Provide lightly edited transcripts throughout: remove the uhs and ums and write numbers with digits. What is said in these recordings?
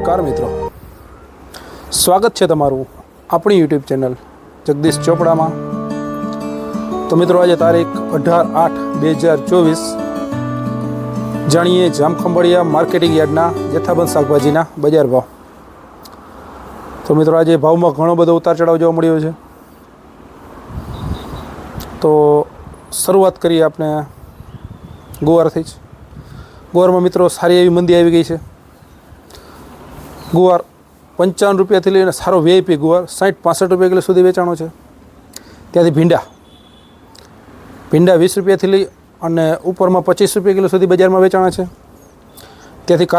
નમસ્કાર મિત્રો, સ્વાગત છે તમારું આપણી યુટ્યુબ ચેનલ જગદીશ ચોપડામાં। તો મિત્રો આજે તારીખ 18/8/2024 જાણીએ જામખંભાળિયા માર્કેટિંગ યાર્ડના જથ્થાબંધ શાકભાજીના બજાર ભાવ। તો મિત્રો આજે ભાવમાં ઘણો બધો ઉતાર ચઢાવ જોવા મળ્યો છે। તો શરૂઆત કરીએ આપણે ગુવારથી જ। ગુવારમાં મિત્રો સારી એવી મંદી આવી ગઈ છે। ગુવાર 55 રૂપિયાથી લઈને સારો વીઆઈપી ગુવાર 60-65 રૂપિયા કિલો સુધી વેચાણો છે। ત્યાંથી ભીંડા 20 રૂપિયાથી લઈ અને ઉપરમાં 25 રૂપિયા કિલો સુધી બજારમાં વેચાણા છે। ત્યાંથી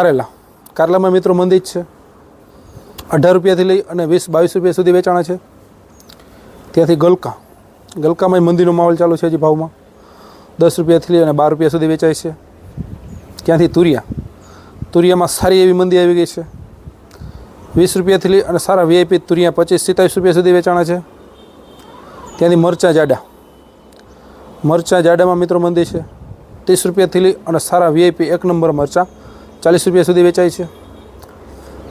કારેલામાં મિત્રો મંદી જ છે, 18 રૂપિયાથી લઈ અને 20-22 રૂપિયા સુધી વેચાણા છે। ત્યાંથી ગલકામાં મંદીનો માહોલ ચાલુ છે હજી ભાવમાં, 10 રૂપિયાથી લઈ અને 12 રૂપિયા સુધી વેચાય છે। ત્યાંથી તુરિયામાં સારી એવી મંદી આવી ગઈ છે, 20 રૂપિયાથી લઈ અને સારા વીઆઈપી તુરિયા 25-27 રૂપિયા સુધી વેચાણા છે। ત્યાંથી મરચાં જાડામાં મિત્રો મંદી છે, 30 રૂપિયાથી લઈ અને સારા વીઆઈપી એક નંબર મરચાં 40 રૂપિયા સુધી વેચાય છે।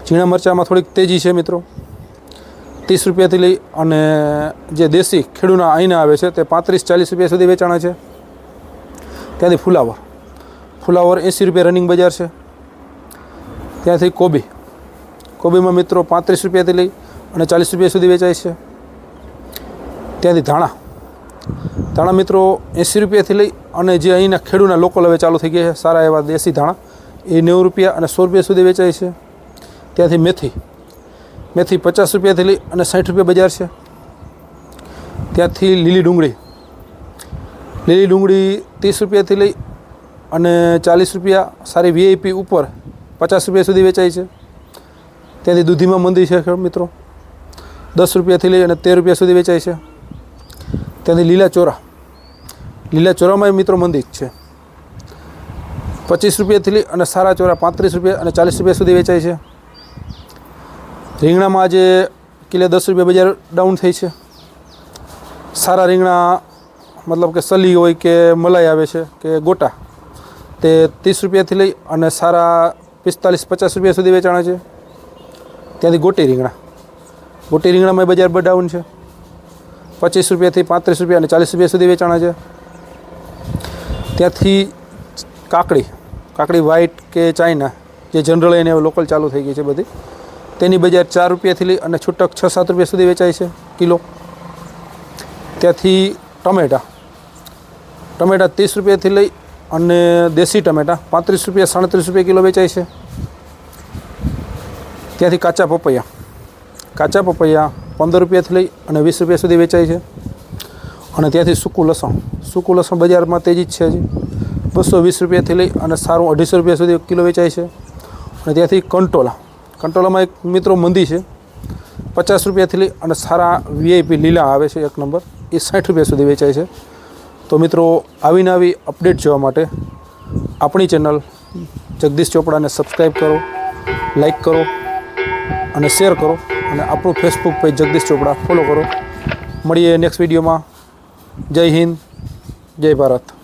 ઝીણા મરચાંમાં થોડીક તેજી છે મિત્રો, 30 રૂપિયાથી લઈ અને જે દેશી ખેડૂના અહીંના આવે છે તે 35-40 રૂપિયા સુધી વેચાણા છે। ત્યાંથી ફુલાવર 80 રૂપિયા રનિંગ બજાર છે। ત્યાંથી કોબીમાં મિત્રો 35 રૂપિયાથી લઈ અને 40 રૂપિયા સુધી વેચાય છે। ત્યાંથી ધાણા મિત્રો 80 રૂપિયાથી લઈ અને જે અહીંના ખેડૂના લોકલ હવે ચાલુ થઈ ગયા છે સારા એવા દેશી ધાણા, એ 90 રૂપિયા અને 100 રૂપિયા સુધી વેચાય છે। ત્યાંથી મેથી 50 રૂપિયાથી લઈ અને 60 રૂપિયા બજાર છે। ત્યાંથી લીલી ડુંગળી 30 રૂપિયાથી લઈ અને 40 રૂપિયા સારી વીઆઈપી ઉપર 50 રૂપિયા સુધી વેચાય છે। ત્યાંથી દૂધીમાં મંદી છે મિત્રો, 10 રૂપિયાથી લઈ અને 13 રૂપિયા સુધી વેચાય છે। ત્યાંથી લીલા ચોરામાં મિત્રો મંદી જ છે, 25 રૂપિયાથી લઈ અને સારા ચોરા 35 રૂપિયા અને 40 રૂપિયા સુધી વેચાય છે। રીંગણામાં આજે કિલો 10 રૂપિયા બજાર ડાઉન થઈ છે। સારા રીંગણા મતલબ કે સલી હોય કે મલાઈ આવે છે કે ગોટા, તે 30 રૂપિયાથી લઈ અને સારા 45-50 રૂપિયા સુધી વેચાણા છે। ત્યાંથી ગોટી રીંગણામાં બજાર ડાઉન છે, 25 રૂપિયાથી 35 રૂપિયા અને 40 રૂપિયા સુધી વેચાણા છે। ત્યાંથી કાકડી વ્હાઈટ કે ચાઇના જે જનરલ એને લોકલ ચાલુ થઈ ગઈ છે બધી, તેની બજાર 4 રૂપિયાથી લઈ અને છૂટક 6-7 રૂપિયા સુધી વેચાય છે કિલો। ત્યાંથી ટમેટા 30 રૂપિયાથી લઈ અને દેશી ટમેટા 35 રૂપિયા 37 રૂપિયા કિલો વેચાય છે। ત્યાંથી કાચા પપૈયા 15 રૂપિયાથી લઈ અને 20 રૂપિયા સુધી વેચાય છે। અને ત્યાંથી સૂકું લસણ બજારમાં તેજી જ છે હજી, 220 રૂપિયાથી લઈ અને સારું 250 રૂપિયા સુધી કિલો વેચાય છે। અને ત્યાંથી કંટોલામાં એક મિત્રો મંદી છે, 50 રૂપિયાથી લઈ અને સારા વીઆઈપી લીલા આવે છે એક નંબર, એ 60 રૂપિયા સુધી વેચાય છે। તો મિત્રો આવી અપડેટ જોવા માટે આપણી ચેનલ જગદીશ ચોપડાને સબસ્ક્રાઈબ કરો, લાઈક કરો અને શેર કરો, અને આપણું ફેસબુક પેજ જગદીશ ચોપડા ફોલો કરો। મળીએ નેક્સ્ટ વિડીયોમાં। જય હિન્દ, જય ભારત।